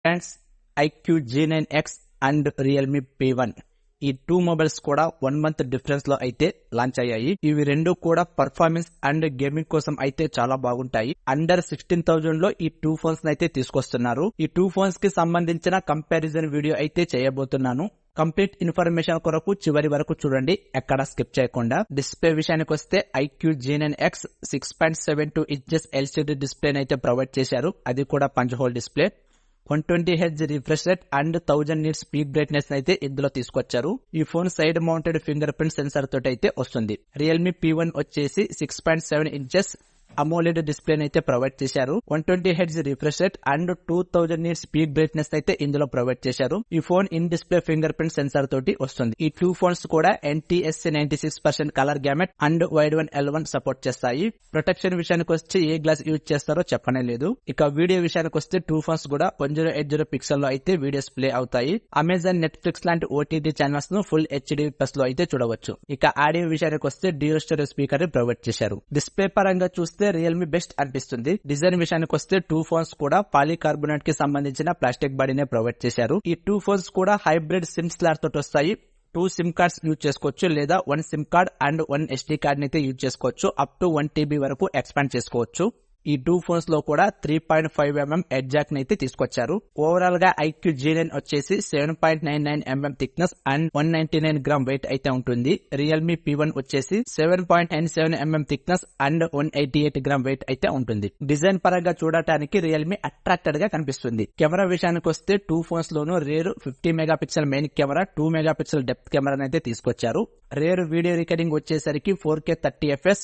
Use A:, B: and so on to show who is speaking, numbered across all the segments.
A: Friends, IQ G9X and Realme P1 ఈ 2 mobiles కూడా 1 month difference లో అయితే లాంచ్ అయ్యాయి. ఇవి రెండు కూడా పర్ఫార్మెన్స్ అండ్ గేమింగ్ కోసం అయితే చాలా బాగుంటాయి. అండర్ 16,000 లో ఈ 2 ఫోన్స్ అయితే తీసుకొస్తున్నారు. ఈ 2 ఫోన్స్ కి సంబంధించిన కంపారిజన్ వీడియో అయితే చేయబోతున్నాను. కంప్లీట్ ఇన్ఫర్మేషన్ కొరకు చివరి వరకు చూడండి, ఎక్కడ స్కిప్ చేయకుండా. డిస్ప్లే విషయానికి వస్తే iQOO G9X 6.72 inches LCD display అయితే ప్రొవైడ్ చేశారు. అది కూడా punch hole display. 120Hz refresh rate and 1000 nits peak brightness అయితే ఇందులో తీసుకొచ్చారు. ఈ phone side mounted fingerprint sensor తోటి అయితే వస్తుంది. రియల్మీ P1 వచ్చేసి 6.7 ఇంచెస్ అమోలెడ్ డిస్ప్లే అయితే ప్రొవైడ్ చేశారు. 120Hz refresh rate and 2000 nits peak brightness అయితే ఇందులో ప్రొవైడ్ చేశారు. ఈ phone in display fingerprint sensor తోటి వస్తుంది. ఈ 2 ఫోన్స్ కూడా NTSC 96% colour gamete and wide one L1 support చేస్తాయి. ప్రొటెక్షన్ విషయానికి వచ్చి ఏ గ్లాస్ యూజ్ చేస్తారో చెప్పనే లేదు. ఇక వీడియో విషయానికి వస్తే 2 ఫోన్స్ కూడా 1080 పిక్సెల్ లో అయితే వీడియోస్ ప్లే అవుతాయి. అమెజాన్, నెట్ఫ్లిక్స్ లాంటి OTT ఛానల్స్ ను ఫుల్ HD ప్లస్ లో అయితే చూడవచ్చు. ఇక ఆడియో విషయానికి వస్తే డ్యూయల్ స్టెరియో స్పీకర్ ప్రొవైడ్ చేశారు. డిస్ప్లే పరంగా చూస్తే రియల్మీ బెస్ట్ అనిపిస్తుంది. డిజైన్ విషయానికి వస్తే 2 ఫోన్స్ కూడా పాలీకార్బోనేట్ కి సంబంధించిన ప్లాస్టిక్ బాడీనే ప్రొవైడ్ చేశారు. ఈ 2 ఫోన్స్ కూడా హైబ్రిడ్ సిమ్ స్లాట్ తోటి వస్తాయి. 2 సిమ్ కార్డ్స్ యూజ్ చేసుకోవచ్చు, లేదా 1 SIM card and 1 SD card అయితే యూజ్ చేసుకోవచ్చు. అప్ టు 1 TB వరకు ఎక్స్పాండ్ చేసుకోవచ్చు. ఈ 2 ఫోన్స్ లో కూడా 3.5mm ఎడ్జ్ జాక్ అయితే తీసుకొచ్చారు. ఓవరాల్ గా ఐక్యూ G9 వచ్చేసి 7.99mm thickness and 199 gram wait అయితే ఉంటుంది. రియల్మీ P1 వచ్చేసి 7.97mm thickness and 188 gram wait అయితే ఉంటుంది. డిజైన్ పరంగా చూడటానికి రియల్మీ అట్రాక్టెడ్ గా కనిపిస్తుంది. కెమెరా విషయానికి వస్తే 2 ఫోన్స్ లోనూ rare 50 megapixel main camera, 2 megapixel depth camera అయితే తీసుకొచ్చారు. రేర్ వీడియో రికార్డింగ్ వచ్చేసరికి 4K 30fps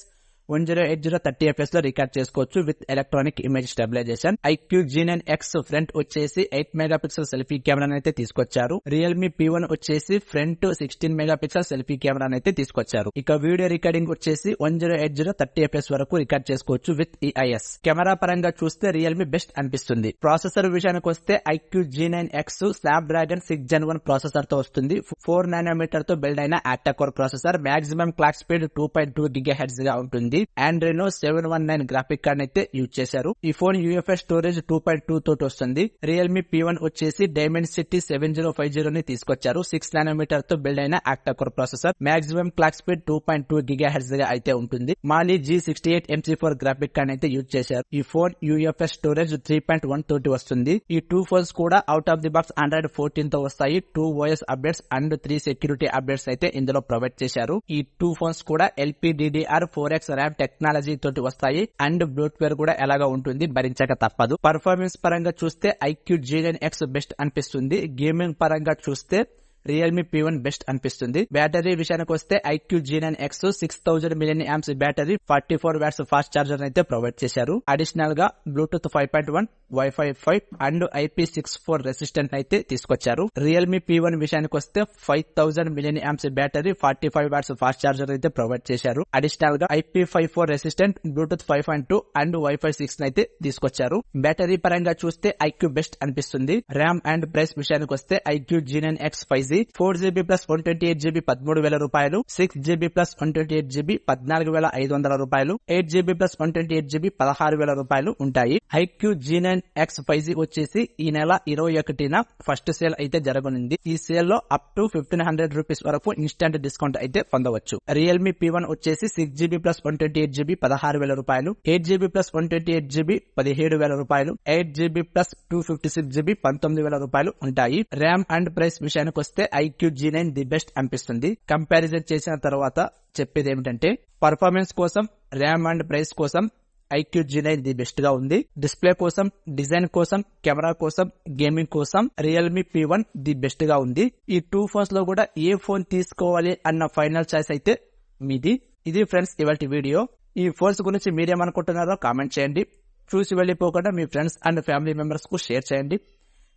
A: 1080 30fps లో రికార్డ్ చేసుకోవచ్చు with electronic image stabilisation. IQOO G9X front వచ్చేసి 8 మెగాపిక్సెల్ సెల్ఫీ కెమెరా అయితే తీసుకొచ్చారు. రియల్మీ P1 వచ్చేసి ఫ్రంట్ 16 మెగాపిక్సెల్ సెల్ఫీ కెమెరా అయితే తీసుకొచ్చారు. ఇక వీడియో రికార్డింగ్ వచ్చేసి 1080 30fps వరకు రికార్డ్ చేసుకోవచ్చు విత్ EIS. కెమెరా పరంగా చూస్తే రియల్మీ బెస్ట్ అనిపిస్తుంది. ప్రాసెసర్ విషయానికి వస్తే iQOO G9X Snapdragon 6 Gen 1 processor తో వస్తుంది. 4 nanometer తో బిల్డ్ అయిన octa core processor. Maximum clock speed 2.2 GHz గా ఉంటుంది. ఆండ్రెనో 719 గ్రాఫిక్ కార్డ్ అయితే యూజ్ చేశారు. ఈ ఫోన్ UFS స్టోరేజ్ 2.2 తోటి వస్తుంది. రియల్మీ P1 వచ్చేసి డైమెన్సిటీ 7050 ని తీసుకొచ్చారు. 6 nanometer తో బిల్డ్ అయిన octa core processor. Maximum clock speed 2.2 GHz గా అయితే ఉంటుంది. మాలీ G68 MC4 గ్రాఫిక్ కార్డ్ అయితే యూజ్ చేశారు. ఈ ఫోన్ UFS స్టోరేజ్ 3.1 తోటి వస్తుంది. ఈ 2 ఫోన్స్ కూడా out of the box Android 14 తో వస్తాయి. 2 OS updates and 3 security updates అయితే ఇందులో ప్రొవైడ్ చేశారు. ఈ 2 ఫోన్స్ కూడా LPDDR4X RAM టెక్నాలజీ తోటి వస్తాయి అండ్ బ్లూటూత్ కూడా ఎలాగా ఉంటుంది, భరించక తప్పదు. పర్ఫార్మెన్స్ పరంగా చూస్తే ఐక్యూ G9X బెస్ట్ అనిపిస్తుంది. గేమింగ్ పరంగా చూస్తే రియల్మీ P1 బెస్ట్ అనిపిస్తుంది. బ్యాటరీ విషయానికి వస్తే iQOO G9X 6000 mAh battery, 44 watts fast charger అయితే ప్రొవైడ్ చేశారు. అడిషనల్ గా Bluetooth 5.1, wifi 5 and IP64 resistant అయితే తీసుకొచ్చారు. రియల్మీ P1 విషయానికి వస్తే 5000 mAh battery, 45 watts fast charger అయితే ప్రొవైడ్ చేశారు. అడిషనల్ గా IP54 resistant, Bluetooth 5.2 and wifi 6 అయితే తీసుకొచ్చారు. బ్యాటరీ పరంగా చూస్తే ఐక్యూ బెస్ట్ అనిపిస్తుంది. ర్యామ్ అండ్ ప్రైస్ విషయానికి వస్తే iQOO G9X 5G 4GB plus 128GB 13,000 రూపాయలు, 6GB ప్లస్ 128GB 14,500 రూపాయలు, 8GB ప్లస్ 128GB 16,000 రూపాయలు ఉంటాయి. ఐక్యూ G9X 5G వచ్చేసి ఈ నెల 21న ఫస్ట్ సేల్ అయితే జరగనుంది. ఈ సేల్ లో అప్ టు 1500 రూపీస్ వరకు ఇన్స్టెంట్ డిస్కౌంట్ అయితే పొందవచ్చు. రియల్మీ P1 వచ్చేసి 6GB ప్లస్ 128GB 16,000 రూపాయలు, 8GB ప్లస్ 128GB 17,000 రూపాయలు, 8GB ప్లస్ 256GB 19,000 రూపాయలు ఉంటాయి. ర్యామ్ అండ్ ప్రైస్ విషయానికి వస్తే ఐక్యూ G9 ది బెస్ట్ అనిపిస్తుంది. కంపారిజన్ చేసిన తర్వాత చెప్పేది ఏమిటంటే, పర్ఫార్మెన్స్ కోసం, ర్యామ్ అండ్ ప్రైస్ కోసం ఐక్యూ G9 ది బెస్ట్ గా ఉంది. డిస్ప్లే కోసం, డిజైన్ కోసం, కెమెరా కోసం, గేమింగ్ కోసం రియల్మీ P1 ది బెస్ట్ గా ఉంది. ఈ 2 ఫోన్స్ లో కూడా ఏ ఫోన్ తీసుకోవాలి అన్న ఫైనల్ చాయిస్ అయితే మీది. ఇది ఫ్రెండ్స్ ఇవాల్టి వీడియో. ఈ ఫోన్స్ గురించి మీరేమనుకుంటున్నారో కామెంట్ చేయండి. చూసి వెళ్ళిపోకుండా మీ ఫ్రెండ్స్ అండ్ ఫ్యామిలీ మెంబర్స్ కు షేర్ చేయండి.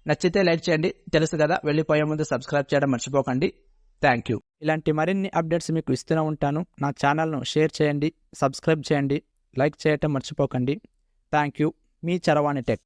A: నచ్చితే లైక్ చేయండి. తెలుసు కదా, వెళ్ళిపోయే ముందు సబ్స్క్రైబ్ చేయడం మర్చిపోకండి. Thank you. ఇలాంటి మరిన్ని అప్డేట్స్ మీకు ఇస్తూనే ఉంటాను. నా ఛానల్ను షేర్ చేయండి, సబ్స్క్రైబ్ చేయండి, లైక్ చేయటం మర్చిపోకండి. Thank you. మీ చరవాణి టెక్.